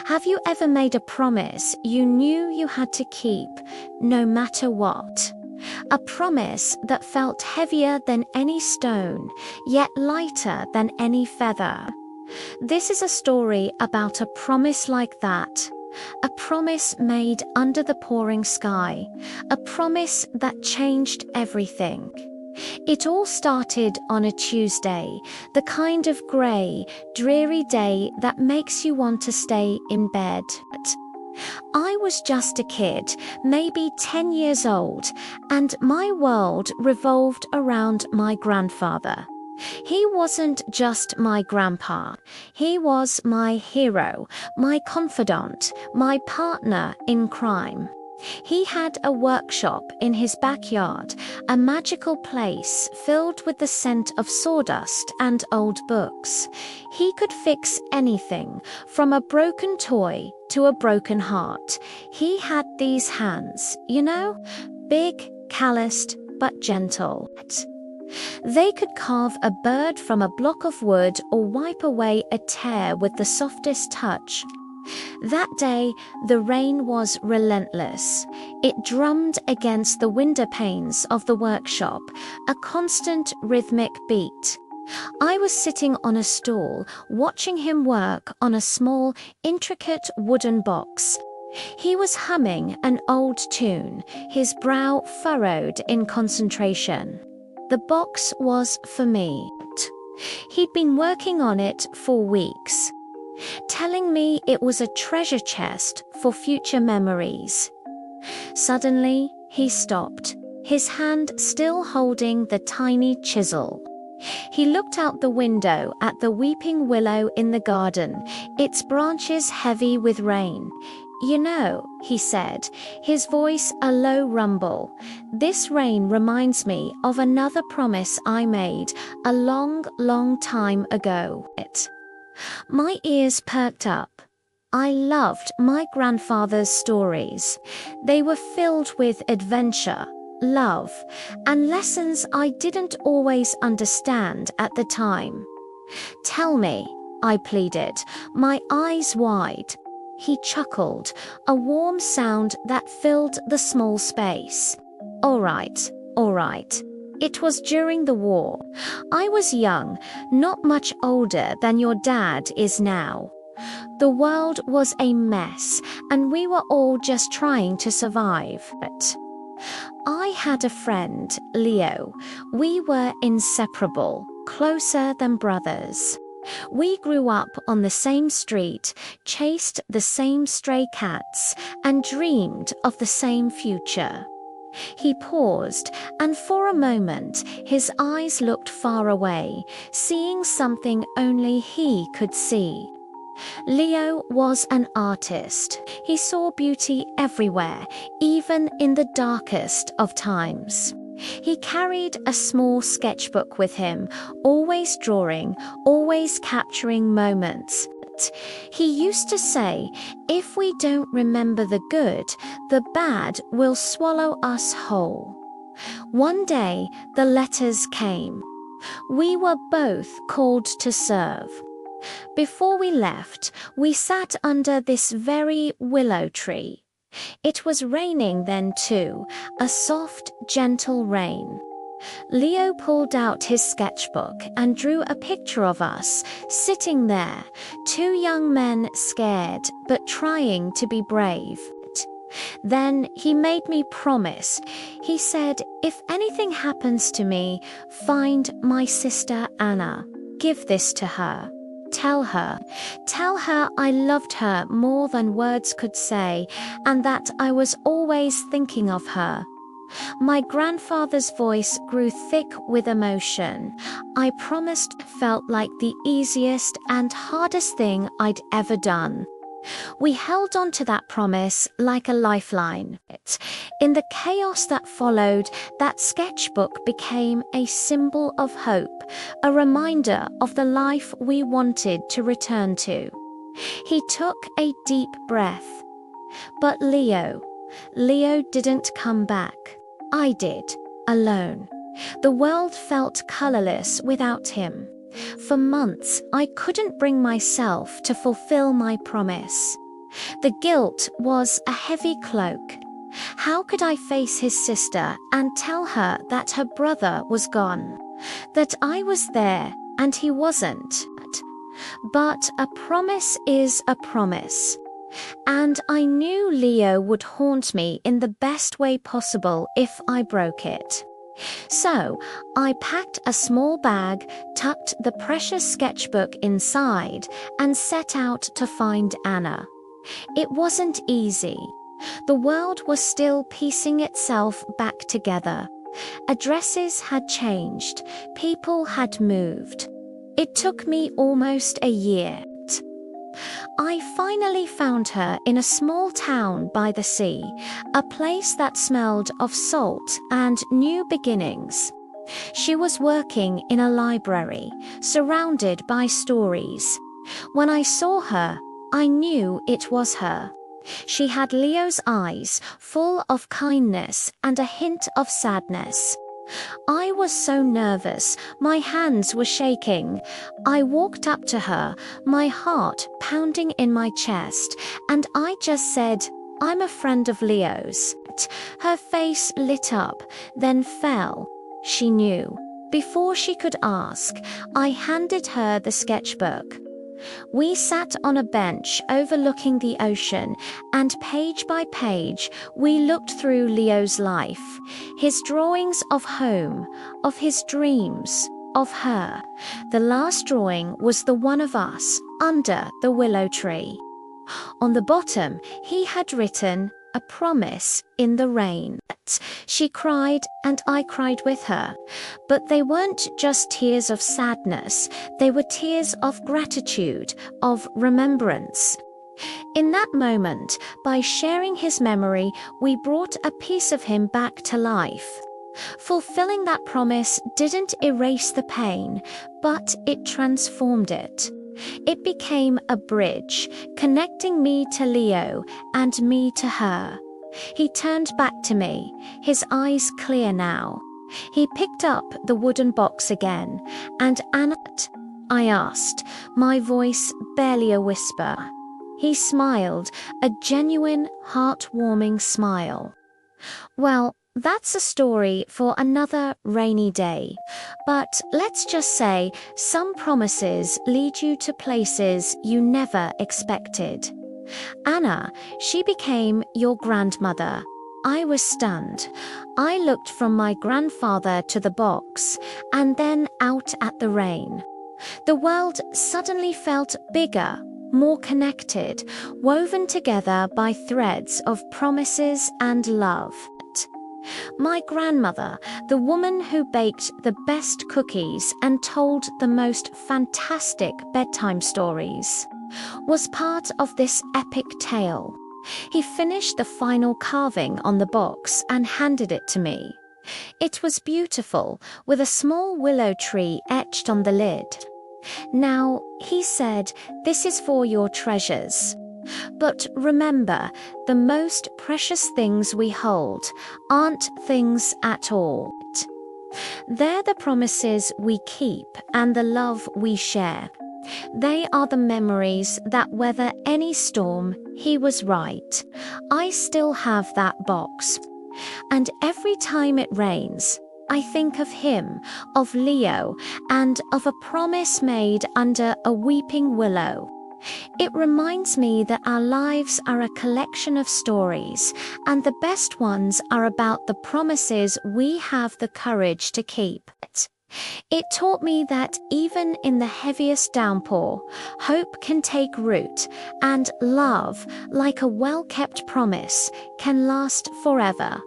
Have you ever made a promise you knew you had to keep, no matter what? A promise that felt heavier than any stone, yet lighter than any feather. This is a story about a promise like that. A promise made under the pouring sky. A promise that changed everything. It all started on a Tuesday, the kind of grey, dreary day that makes you want to stay in bed. I was just a kid, maybe 10 years old, and my world revolved around my grandfather. He wasn't just my grandpa. He was my hero, my confidant, my partner in crime. He had a workshop in his backyard, a magical place filled with the scent of sawdust and old books. He could fix anything, from a broken toy to a broken heart. He had these hands, big, calloused, but gentle. They could carve a bird from a block of wood or wipe away a tear with the softest touch. That day, the rain was relentless. It drummed against the window panes of the workshop, a constant rhythmic beat. I was sitting on a stool, watching him work on a small, intricate wooden box. He was humming an old tune, his brow furrowed in concentration. The box was for me. He'd been working on it for weeks, telling me it was a treasure chest for future memories. Suddenly, he stopped, his hand still holding the tiny chisel. He looked out the window at the weeping willow in the garden, its branches heavy with rain. He said, his voice a low rumble, this rain reminds me of another promise I made a long, long time ago. My ears perked up. I loved my grandfather's stories. They were filled with adventure, love, and lessons I didn't always understand at the time. Tell me, I pleaded, my eyes wide. He chuckled, a warm sound that filled the small space. All right. It was during the war. I was young, not much older than your dad is now. The world was a mess, and we were all just trying to survive. I had a friend, Leo. We were inseparable, closer than brothers. We grew up on the same street, chased the same stray cats, and dreamed of the same future. He paused, and for a moment his eyes looked far away, seeing something only he could see. Leo was an artist. He saw beauty everywhere, even in the darkest of times. He carried a small sketchbook with him, always drawing, always capturing moments. He used to say, if we don't remember the good, the bad will swallow us whole. One day, the letters came. We were both called to serve. Before we left, we sat under this very willow tree. It was raining then too, a soft, gentle rain. Leo pulled out his sketchbook and drew a picture of us, sitting there, two young men scared but trying to be brave. Then he made me promise. He said, if anything happens to me, find my sister Anna. Give this to her. Tell her I loved her more than words could say, and that I was always thinking of her. My grandfather's voice grew thick with emotion. I promised felt like the easiest and hardest thing I'd ever done. We held on to that promise like a lifeline. In the chaos that followed, that sketchbook became a symbol of hope, a reminder of the life we wanted to return to. He took a deep breath. But Leo didn't come back. I did, alone. The world felt colorless without him. For months, I couldn't bring myself to fulfill my promise. The guilt was a heavy cloak. How could I face his sister and tell her that her brother was gone? That I was there and he wasn't? But a promise is a promise. And I knew Leo would haunt me in the best way possible if I broke it. So I packed a small bag, tucked the precious sketchbook inside, and set out to find Anna. It wasn't easy. The world was still piecing itself back together. Addresses had changed, people had moved. It took me almost a year. I finally found her in a small town by the sea, a place that smelled of salt and new beginnings. She was working in a library, surrounded by stories. When I saw her, I knew it was her. She had Leo's eyes, full of kindness and a hint of sadness. I was so nervous, my hands were shaking. I walked up to her, my heart pounding in my chest, and I just said, "I'm a friend of Leo's." Her face lit up, then fell. She knew. Before she could ask, I handed her the sketchbook. We sat on a bench overlooking the ocean, and page by page, we looked through Leo's life, his drawings of home, of his dreams, of her. The last drawing was the one of us, under the willow tree. On the bottom, he had written, "A promise in the rain." She cried, and I cried with her. But they weren't just tears of sadness, they were tears of gratitude, of remembrance. In that moment, by sharing his memory, we brought a piece of him back to life. Fulfilling that promise didn't erase the pain, but it transformed it. It became a bridge, connecting me to Leo and me to her. He turned back to me, his eyes clear now. He picked up the wooden box again. "And Anna?" I asked, my voice barely a whisper. He smiled, a genuine, heartwarming smile. "Well, that's a story for another rainy day. But let's just say some promises lead you to places you never expected. Anna, she became your grandmother." I was stunned. I looked from my grandfather to the box, and then out at the rain. The world suddenly felt bigger, more connected, woven together by threads of promises and love. My grandmother, the woman who baked the best cookies and told the most fantastic bedtime stories, was part of this epic tale. He finished the final carving on the box and handed it to me. It was beautiful, with a small willow tree etched on the lid. "Now," he said, "this is for your treasures. But remember, the most precious things we hold aren't things at all. They're the promises we keep and the love we share. They are the memories that weather any storm." He was right. I still have that box. And every time it rains, I think of him, of Leo, and of a promise made under a weeping willow. It reminds me that our lives are a collection of stories, and the best ones are about the promises we have the courage to keep. It taught me that even in the heaviest downpour, hope can take root, and love, like a well-kept promise, can last forever.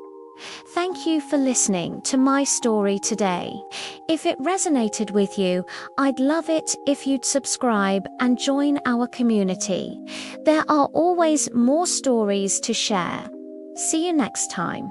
Thank you for listening to my story today. If it resonated with you, I'd love it if you'd subscribe and join our community. There are always more stories to share. See you next time.